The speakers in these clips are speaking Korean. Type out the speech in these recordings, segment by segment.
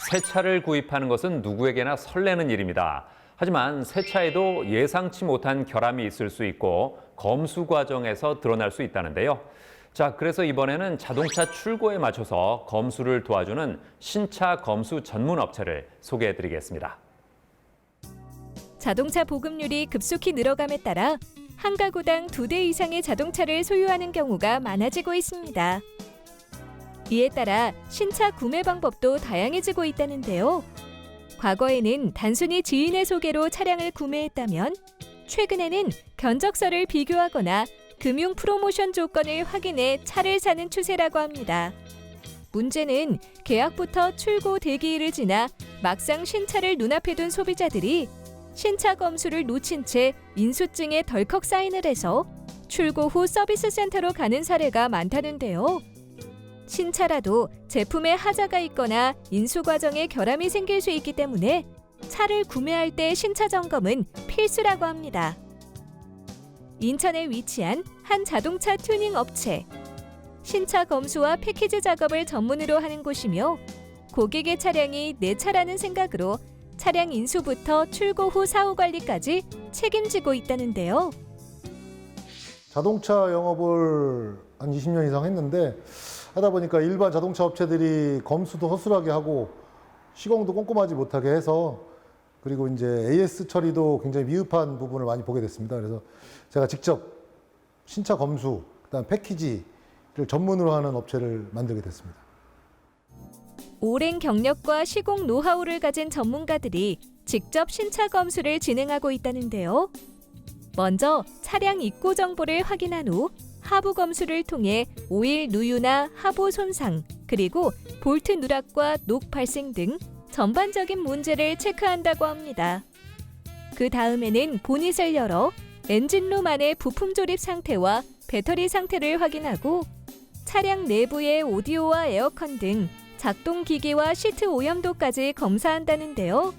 새 차를 구입하는 것은 누구에게나 설레는 일입니다. 하지만 새 차에도 예상치 못한 결함이 있을 수 있고 검수 과정에서 드러날 수 있다는데요. 자, 그래서 이번에는 자동차 출고에 맞춰서 검수를 도와주는 신차 검수 전문 업체를 소개해드리겠습니다. 자동차 보급률이 급속히 늘어감에 따라 한 가구당 2대 이상의 자동차를 소유하는 경우가 많아지고 있습니다. 이에 따라 신차 구매 방법도 다양해지고 있다는데요. 과거에는 단순히 지인의 소개로 차량을 구매했다면 최근에는 견적서를 비교하거나 금융 프로모션 조건을 확인해 차를 사는 추세라고 합니다. 문제는 계약부터 출고 대기일을 지나 막상 신차를 눈앞에 둔 소비자들이 신차 검수를 놓친 채 인수증에 덜컥 사인을 해서 출고 후 서비스 센터로 가는 사례가 많다는데요. 신차라도 제품에 하자가 있거나 인수 과정에 결함이 생길 수 있기 때문에 차를 구매할 때 신차 점검은 필수라고 합니다. 인천에 위치한 한 자동차 튜닝 업체. 신차 검수와 패키지 작업을 전문으로 하는 곳이며 고객의 차량이 내 차라는 생각으로 차량 인수부터 출고 후 사후 관리까지 책임지고 있다는데요. 자동차 영업을 한 20년 이상 했는데 하다 보니까 일반 자동차 업체들이 검수도 허술하게 하고 시공도 꼼꼼하지 못하게 해서 그리고 이제 AS 처리도 굉장히 미흡한 부분을 많이 보게 됐습니다. 그래서 제가 직접 신차 검수, 그다음 패키지를 전문으로 하는 업체를 만들게 됐습니다. 오랜 경력과 시공 노하우를 가진 전문가들이 직접 신차 검수를 진행하고 있다는데요. 먼저 차량 입고 정보를 확인한 후 하부 검수를 통해 오일 누유나 하부 손상, 그리고 볼트 누락과 녹 발생 등 전반적인 문제를 체크한다고 합니다. 그 다음에는 보닛을 열어 엔진룸 안의 부품 조립 상태와 배터리 상태를 확인하고 차량 내부의 오디오와 에어컨 등 작동 기기와 시트 오염도까지 검사한다는데요.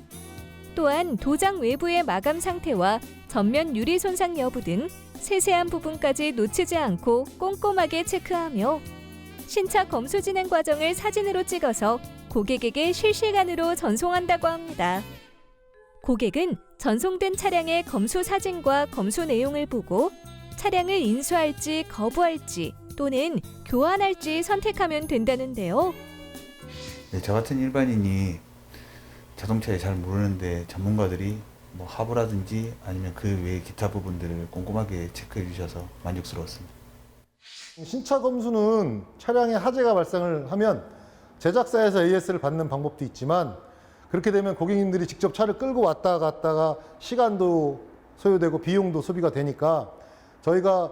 또한 도장 외부의 마감 상태와 전면 유리 손상 여부 등 세세한 부분까지 놓치지 않고 꼼꼼하게 체크하며 신차 검수 진행 과정을 사진으로 찍어서 고객에게 실시간으로 전송한다고 합니다. 고객은 전송된 차량의 검수 사진과 검수 내용을 보고 차량을 인수할지 거부할지 또는 교환할지 선택하면 된다는데요. 네, 저 같은 일반인이 자동차에 잘 모르는데 전문가들이 뭐 하부라든지 아니면 그 외의 기타 부분들을 꼼꼼하게 체크해 주셔서 만족스러웠습니다. 신차 검수는 차량에 하재가 발생을 하면 제작사에서 AS를 받는 방법도 있지만 그렇게 되면 고객님들이 직접 차를 끌고 왔다 갔다가 시간도 소요되고 비용도 소비가 되니까 저희가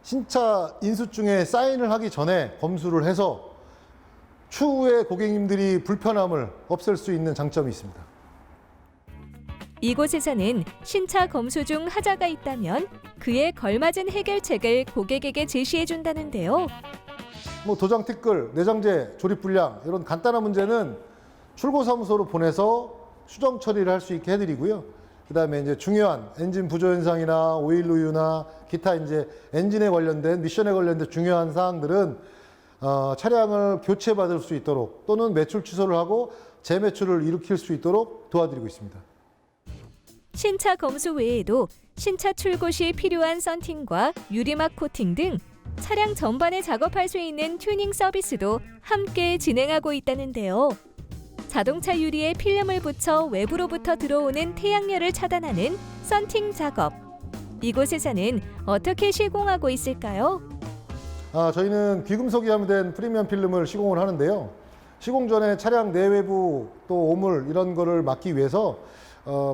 신차 인수증에 사인을 하기 전에 검수를 해서 추후에 고객님들이 불편함을 없앨 수 있는 장점이 있습니다. 이곳에서는 신차 검수 중 하자가 있다면 그에 걸맞은 해결책을 고객에게 제시해 준다는데요. 뭐 도장 티끌, 내장재, 조립 불량 이런 간단한 문제는 출고사무소로 보내서 수정 처리를 할 수 있게 해드리고요. 그다음에 이제 중요한 엔진 부조 현상이나 오일 누유나 기타 이제 엔진에 관련된 미션에 관련된 중요한 사항들은 차량을 교체받을 수 있도록 또는 매출 취소를 하고 재매출을 일으킬 수 있도록 도와드리고 있습니다. 신차 검수 외에도 신차 출고 시 필요한 썬팅과 유리막 코팅 등 차량 전반에 작업할 수 있는 튜닝 서비스도 함께 진행하고 있다는데요. 자동차 유리에 필름을 붙여 외부로부터 들어오는 태양열을 차단하는 썬팅 작업. 이곳에서는 어떻게 시공하고 있을까요? 저희는 귀금속이 함유된 프리미엄 필름을 시공을 하는데요. 시공 전에 차량 내외부 또 오물 이런 거를 막기 위해서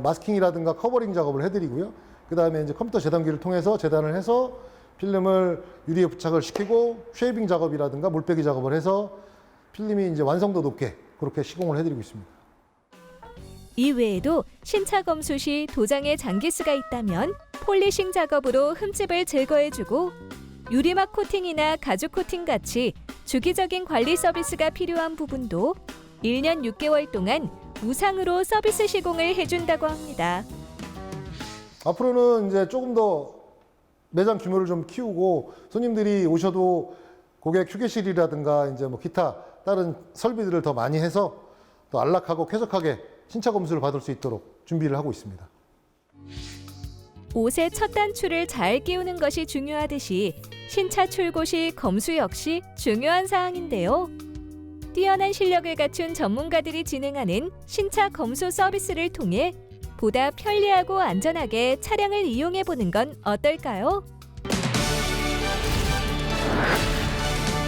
마스킹이라든가 커버링 작업을 해드리고요. 그 다음에 이제 컴퓨터 재단기를 통해서 재단을 해서 필름을 유리에 부착을 시키고 쉐이빙 작업이라든가 물빼기 작업을 해서 필름이 이제 완성도 높게 그렇게 시공을 해드리고 있습니다. 이 외에도 신차 검수 시 도장에 장기스가 있다면 폴리싱 작업으로 흠집을 제거해주고 유리막 코팅이나 가죽 코팅 같이 주기적인 관리 서비스가 필요한 부분도 1년 6개월 동안 무상으로 서비스 시공을 해준다고 합니다. 앞으로는 이제 조금 더 매장 규모를 좀 키우고 손님들이 오셔도 고객 휴게실이라든가 이제 뭐 기타 다른 설비들을 더 많이 해서 또 안락하고 쾌적하게 신차 검수를 받을 수 있도록 준비를 하고 있습니다. 옷의 첫 단추를 잘 끼우는 것이 중요하듯이 신차 출고 시 검수 역시 중요한 사항인데요. 뛰어난 실력을 갖춘 전문가들이 진행하는 신차 검수 서비스를 통해 보다 편리하고 안전하게 차량을 이용해 보는 건 어떨까요?